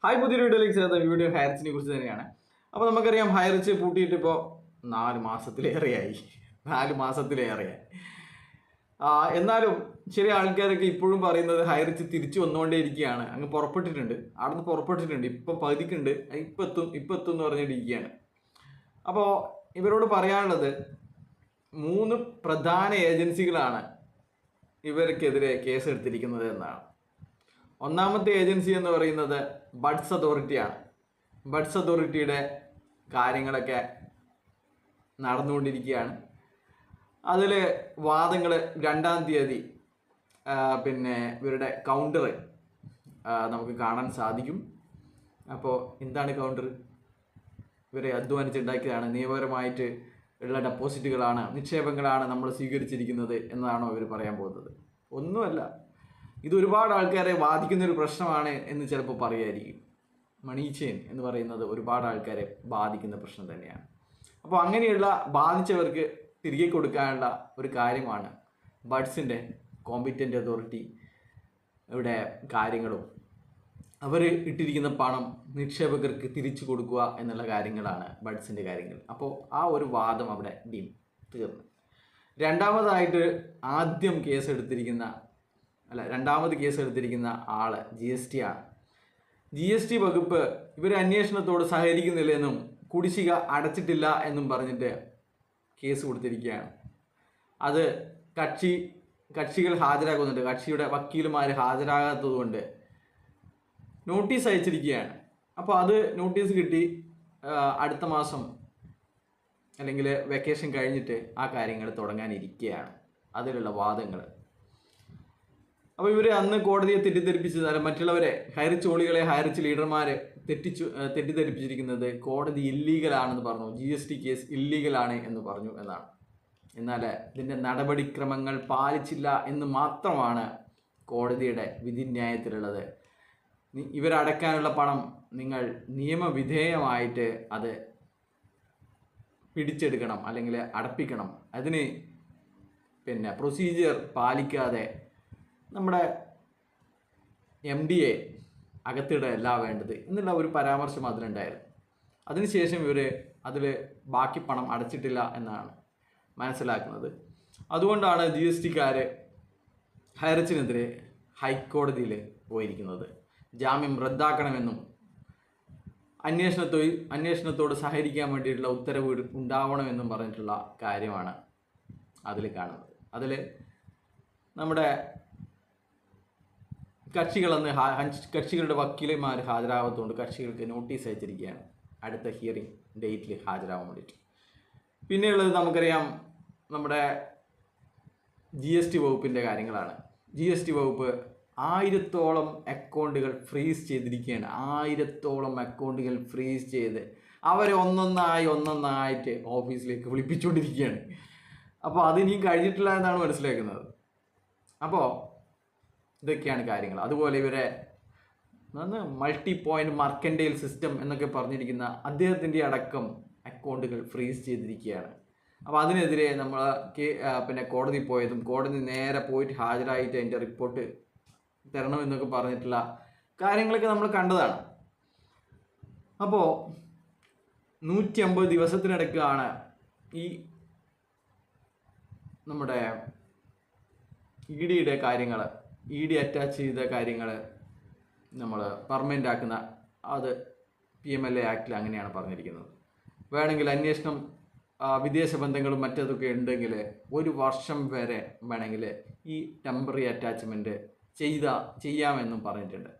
Hi, പുതിയൊരു വീഡിയോയിലേക്ക് ചേർത്ത വീഡിയോ ഹയർച്ചിനെ കുറിച്ച് തന്നെയാണ്. അപ്പോൾ നമുക്കറിയാം, ഹയർച്ച് പൂട്ടിയിട്ട് ഇപ്പോൾ 4 മാസത്തിലേറെയായി. 4 മാസത്തിലേറെയായി. എന്നാലും ചില ആൾക്കാരൊക്കെ ഇപ്പോഴും പറയുന്നത് ഹയർച്ച് തിരിച്ചു വന്നുകൊണ്ടേയിരിക്കുകയാണ്. അങ്ങ് പുറപ്പെട്ടിട്ടുണ്ട്, അവിടുന്ന് പുറപ്പെട്ടിട്ടുണ്ട്, ഇപ്പം പകുതിക്കുണ്ട്, ഇപ്പം എത്തും എന്ന് പറഞ്ഞിട്ടിരിക്കുകയാണ്. അപ്പോൾ ഇവരോട് പറയാനുള്ളത് 3 പ്രധാന ഏജൻസികളാണ് ഇവർക്കെതിരെ കേസ് എടുത്തിരിക്കുന്നത് എന്നാണ്. ഒന്നാമത്തെ ഏജൻസി എന്ന് പറയുന്നത് ബഡ്സ് അതോറിറ്റിയാണ്. ബഡ്സ് അതോറിറ്റിയുടെ കാര്യങ്ങളൊക്കെ നടന്നുകൊണ്ടിരിക്കുകയാണ്. അതിൽ വാദങ്ങൾ 2-ാം തീയതി ഇവരുടെ കൗണ്ടർ നമുക്ക് കാണാൻ സാധിക്കും. അപ്പോൾ എന്താണ് കൗണ്ടർ? ഇവരെ അധ്വാനിച്ചുണ്ടാക്കിയതാണ്, നിയമപരമായിട്ട് ഉള്ള ഡെപ്പോസിറ്റുകളാണ്, നിക്ഷേപങ്ങളാണ് നമ്മൾ സ്വീകരിച്ചിരിക്കുന്നത് എന്നതാണോ ഇവർ പറയാൻ പോകുന്നത്? ഒന്നുമല്ല. ഇത് ഒരുപാട് ആൾക്കാരെ ബാധിക്കുന്നൊരു പ്രശ്നമാണ് എന്ന് ചിലപ്പോൾ പറയുമായിരിക്കും. മണി ചെയിൻ എന്ന് പറയുന്നത് ഒരുപാട് ആൾക്കാരെ ബാധിക്കുന്ന പ്രശ്നം തന്നെയാണ്. അപ്പോൾ അങ്ങനെയുള്ള ബാധിച്ചവർക്ക് തിരികെ കൊടുക്കാനുള്ള ഒരു കാര്യമാണ് ബഡ്സിൻ്റെ കോമ്പിറ്റൻ്റ് അതോറിറ്റി ഇവിടെ കാര്യങ്ങളും അവർ ഇട്ടിരിക്കുന്ന പണം നിക്ഷേപകർക്ക് തിരിച്ചു കൊടുക്കുക എന്നുള്ള കാര്യങ്ങളാണ് ബഡ്സിൻ്റെ കാര്യങ്ങൾ. അപ്പോൾ ആ ഒരു വാദം അവിടെ തീർന്നു. രണ്ടാമതായിട്ട് രണ്ടാമത് കേസ് എടുത്തിരിക്കുന്ന ആൾ GST ആണ്. GST വകുപ്പ് ഇവർ അന്വേഷണത്തോട് സഹകരിക്കുന്നില്ലെന്നും കുടിശ്ശിക അടച്ചിട്ടില്ല എന്നും പറഞ്ഞിട്ട് കേസ് കൊടുത്തിരിക്കുകയാണ്. അത് കക്ഷികൾ ഹാജരാകുന്നുണ്ട്. കക്ഷിയുടെ വക്കീലുമാർ ഹാജരാകാത്തതുകൊണ്ട് നോട്ടീസ് അയച്ചിരിക്കുകയാണ്. അപ്പോൾ അത് നോട്ടീസ് കിട്ടി അടുത്ത മാസം അല്ലെങ്കിൽ വെക്കേഷൻ കഴിഞ്ഞിട്ട് ആ കാര്യങ്ങൾ തുടങ്ങാനിരിക്കുകയാണ്, അതിലുള്ള വാദങ്ങൾ. അപ്പോൾ ഇവർ അന്ന് കോടതിയെ തെറ്റിദ്ധരിപ്പിച്ചത്, മറ്റുള്ളവരെ ഹയർച്ച് ലീഡർമാരെ തെറ്റിദ്ധരിപ്പിച്ചിരിക്കുന്നത് കോടതി ഇല്ലീഗലാണെന്ന് പറഞ്ഞു, GST കേസ് ഇല്ലീഗലാണ് എന്ന് പറഞ്ഞു എന്നാണ്. എന്നാൽ ഇതിൻ്റെ നടപടിക്രമങ്ങൾ പാലിച്ചില്ല എന്ന് മാത്രമാണ് കോടതിയുടെ വിധിന്യായത്തിലുള്ളത്. ഇവരടക്കാനുള്ള പണം നിങ്ങൾ നിയമവിധേയമായിട്ട് അത് പിടിച്ചെടുക്കണം അല്ലെങ്കിൽ അടപ്പിക്കണം. അതിന് പ്രൊസീജിയർ പാലിക്കാതെ നമ്മുടെ MDA അകത്തിടല്ല വേണ്ടത് എന്നുള്ള ഒരു പരാമർശം അതിലുണ്ടായിരുന്നു. അതിനുശേഷം ഇവർ അതിൽ ബാക്കി പണം അടച്ചിട്ടില്ല എന്നാണ് മനസ്സിലാക്കുന്നത്. അതുകൊണ്ടാണ് GSTക്കാർ ഹയർച്ചിനെതിരെ ഹൈക്കോടതിയിൽ പോയിരിക്കുന്നത്. ജാമ്യം റദ്ദാക്കണമെന്നും അന്വേഷണത്തോട് സഹകരിക്കാൻ വേണ്ടിയിട്ടുള്ള ഉത്തരവ് ഉണ്ടാവണമെന്നും പറഞ്ഞിട്ടുള്ള കാര്യമാണ് അതിൽ കാണുന്നത്. അതിൽ നമ്മുടെ കക്ഷികളുടെ വക്കീലന്മാർ ഹാജരാകാത്തതുകൊണ്ട് കക്ഷികൾക്ക് നോട്ടീസ് അയച്ചിരിക്കുകയാണ് അടുത്ത ഹിയറിംഗ് ഡേറ്റിൽ ഹാജരാകാൻ വേണ്ടിയിട്ട്. പിന്നെയുള്ളത് നമുക്കറിയാം, നമ്മുടെ GST വകുപ്പിൻ്റെ കാര്യങ്ങളാണ്. GST വകുപ്പ് 1000-ഓളം അക്കൗണ്ടുകൾ ഫ്രീസ് ചെയ്തിരിക്കുകയാണ്. 1000-ഓളം അക്കൗണ്ടുകൾ ഫ്രീസ് ചെയ്ത് അവരെ ഒന്നൊന്നായിട്ട് ഓഫീസിലേക്ക് വിളിപ്പിച്ചുകൊണ്ടിരിക്കുകയാണ്. അപ്പോൾ അതിനിയും കഴിഞ്ഞിട്ടില്ല എന്നാണ് മനസ്സിലാക്കുന്നത്. അപ്പോൾ ഇതൊക്കെയാണ് കാര്യങ്ങൾ. അതുപോലെ ഇവരെ മൾട്ടി പോയിന്റ് മർക്കൻഡൈൽ സിസ്റ്റം എന്നൊക്കെ പറഞ്ഞിരിക്കുന്ന അദ്ദേഹത്തിൻ്റെ അടക്കം അക്കൗണ്ടുകൾ ഫ്രീസ് ചെയ്തിരിക്കുകയാണ്. അപ്പോൾ അതിനെതിരെ നമ്മൾ കോടതി പോയതും കോടതി നേരെ പോയിട്ട് ഹാജരായിട്ട് അതിൻ്റെ റിപ്പോർട്ട് തരണമെന്നൊക്കെ പറഞ്ഞിട്ടുള്ള കാര്യങ്ങളൊക്കെ നമ്മൾ കണ്ടതാണ്. അപ്പോൾ 150 ദിവസത്തിനിടയ്ക്കാണ് ഈ നമ്മുടെ EDയുടെ കാര്യങ്ങൾ, ED അറ്റാച്ച് ചെയ്ത കാര്യങ്ങൾ നമ്മൾ പെർമനൻ്റ് ആക്കുന്ന, അത് PMLA ആക്ടിൽ അങ്ങനെയാണ് പറഞ്ഞിരിക്കുന്നത്. വേണമെങ്കിൽ അന്വേഷണം വിദേശ ബന്ധങ്ങളും മറ്റതൊക്കെ ഉണ്ടെങ്കിൽ 1 വർഷം വരെ വേണമെങ്കിൽ ഈ ടെമ്പററി അറ്റാച്ച്മെൻറ്റ് ചെയ്യാമെന്നും പറഞ്ഞിട്ടുണ്ട്.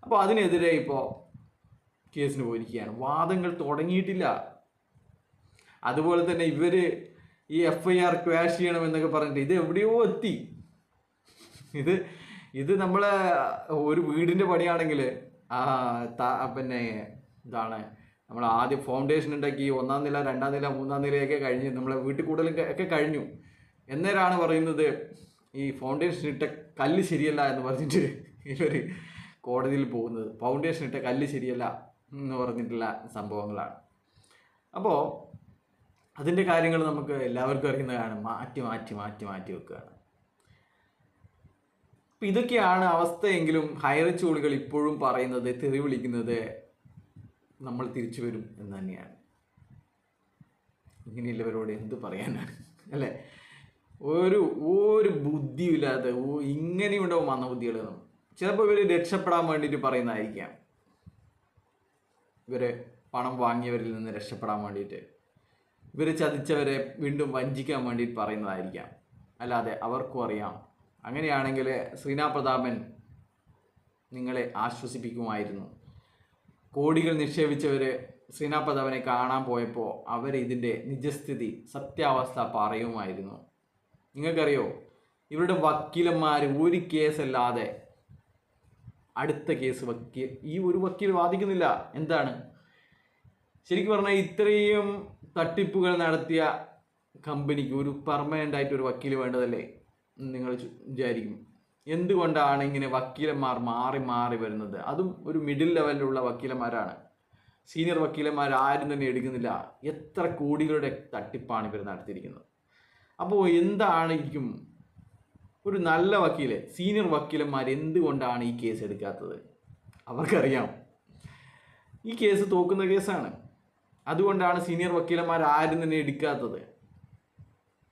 അപ്പോൾ അതിനെതിരെ ഇപ്പോൾ കേസിന് പോയിരിക്കുകയാണ്. വാദങ്ങൾ തുടങ്ങിയിട്ടില്ല. അതുപോലെ തന്നെ ഇവർ ഈ FIR ക്വാഷ് ചെയ്യണമെന്നൊക്കെ പറഞ്ഞിട്ട് ഇത് എവിടെയോ എത്തി. ഇത് നമ്മളെ ഒരു വീടിൻ്റെ പണിയാണെങ്കിൽ ഇതാണ് നമ്മൾ ആദ്യം ഫൗണ്ടേഷൻ ഉണ്ടാക്കി 1-ാം നില 2-ാം നില 3-ാം നിലയൊക്കെ കഴിഞ്ഞ് നമ്മളെ വീട്ടിൽ കൂടുതലും ഒക്കെ കഴിഞ്ഞു. എന്നേരാണ് പറയുന്നത് ഈ ഫൗണ്ടേഷൻ ഇട്ട കല്ല് ശരിയല്ല എന്ന് പറഞ്ഞിട്ട് ഇവർ കോടതിയിൽ പോകുന്നത്. ഫൗണ്ടേഷൻ ഇട്ട കല്ല് ശരിയല്ല എന്ന് പറഞ്ഞിട്ടുള്ള സംഭവങ്ങളാണ്. അപ്പോൾ അതിൻ്റെ കാര്യങ്ങൾ നമുക്ക് എല്ലാവർക്കും അറിയുന്നതാണ്. മാറ്റി വെക്കുകയാണ്. അപ്പം ഇതൊക്കെയാണ് അവസ്ഥയെങ്കിലും ഹൈറിച്ച് കോളികൾ ഇപ്പോഴും പറയുന്നത്, തെറി വിളിക്കുന്നത് നമ്മൾ തിരിച്ചു വരും എന്ന് തന്നെയാണ്. ഇങ്ങനെയുള്ളവരോട് എന്ത് പറയാനാണ് അല്ലേ? ഒരു ബുദ്ധിയില്ലാത്ത ഇങ്ങനെയുണ്ടാവും മന്ദബുദ്ധികളൊന്നും. ചിലപ്പോൾ ഇവർ രക്ഷപ്പെടാൻ വേണ്ടിയിട്ട് പറയുന്നതായിരിക്കാം, ഇവർ പണം വാങ്ങിയവരിൽ നിന്ന് രക്ഷപ്പെടാൻ വേണ്ടിയിട്ട്, ഇവർ ചതിച്ചവരെ വീണ്ടും വഞ്ചിക്കാൻ വേണ്ടിയിട്ട് പറയുന്നതായിരിക്കാം. അല്ലാതെ അവർക്കും അറിയാം. അങ്ങനെയാണെങ്കിൽ ശ്രീനാഥ് പ്രതാപൻ നിങ്ങളെ ആശ്വസിപ്പിക്കുമായിരുന്നു. കോടികൾ നിക്ഷേപിച്ചവർ ശ്രീനാഥ് പ്രതാപനെ കാണാൻ പോയപ്പോൾ അവർ ഇതിൻ്റെ നിജസ്ഥിതി, സത്യാവസ്ഥ പറയുമായിരുന്നു. നിങ്ങൾക്കറിയോ, ഇവരുടെ വക്കീലന്മാർ ഒരു കേസല്ലാതെ അടുത്ത കേസ് ഈ ഒരു വക്കീൽ വാദിക്കുന്നില്ല. എന്താണ് ശരിക്കും പറഞ്ഞാൽ, ഇത്രയും തട്ടിപ്പുകൾ നടത്തിയ കമ്പനിക്ക് ഒരു പെർമനൻ്റ് ആയിട്ട് ഒരു വക്കീൽ വേണ്ടതല്ലേ നിങ്ങൾ വിചാരിക്കും. എന്തുകൊണ്ടാണ് ഇങ്ങനെ വക്കീലന്മാർ മാറി മാറി വരുന്നത്? അതും ഒരു മിഡിൽ ലെവലിലുള്ള വക്കീലന്മാരാണ്. സീനിയർ വക്കീലന്മാർ ആരും തന്നെ എടുക്കുന്നില്ല. എത്ര കോടികളുടെ തട്ടിപ്പാണ് ഇവർ നടത്തിയിരിക്കുന്നത്. അപ്പോൾ എന്തായിരിക്കും ഒരു നല്ല വക്കീൽ, സീനിയർ വക്കീലന്മാർ എന്തുകൊണ്ടാണ് ഈ കേസ് എടുക്കാത്തത്? അവർക്കറിയാം ഈ കേസ് തോക്കുന്ന കേസാണ്. അതുകൊണ്ടാണ് സീനിയർ വക്കീലന്മാർ ആരും തന്നെ എടുക്കാത്തത്.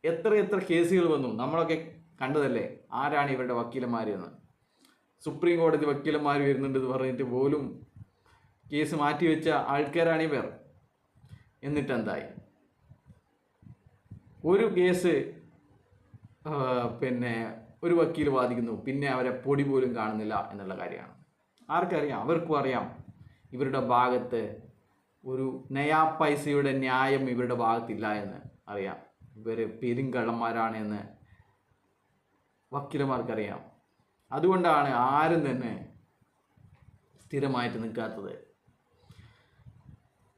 എത്ര കേസുകൾ വന്നു, നമ്മളൊക്കെ കണ്ടതല്ലേ ആരാണ് ഇവരുടെ വക്കീലന്മാർ എന്ന്. സുപ്രീം കോടതി വക്കീലന്മാർ വരുന്നുണ്ടെന്ന് പറഞ്ഞിട്ട് പോലും കേസ് മാറ്റിവെച്ച ആൾക്കാരാണ് ഇവർ. എന്നിട്ടെന്തായി? ഒരു കേസ് ഒരു വക്കീൽ വാദിക്കുന്നു, പിന്നെ അവരെ പൊടി പോലും കാണുന്നില്ല എന്നുള്ള കാര്യമാണ്. ആർക്കറിയാം? അവർക്കും അറിയാം ഇവരുടെ ഭാഗത്ത് ഒരു നയാ പൈസയുടെ ന്യായം ഇവരുടെ ഭാഗത്തില്ല എന്ന് അറിയാം. ഇവർ പെരുങ്കള്ളന്മാരാണ് എന്ന് വക്കീലന്മാർക്കറിയാം. അതുകൊണ്ടാണ് ആരും തന്നെ സ്ഥിരമായിട്ട് നിൽക്കാത്തത്.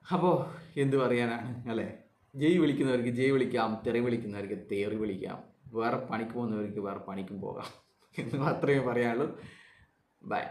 അപ്പോൾ എന്ത് പറയാനാണ് അല്ലേ? ജയ് വിളിക്കുന്നവർക്ക് ജയ് വിളിക്കാം, തെറി വിളിക്കുന്നവർക്ക് തെറി വിളിക്കാം, വേറെ പണിക്ക് പോകുന്നവർക്ക് വേറെ പണിക്കും പോകാം എന്ന് മാത്രമേ പറയാനുള്ളൂ. ബൈ.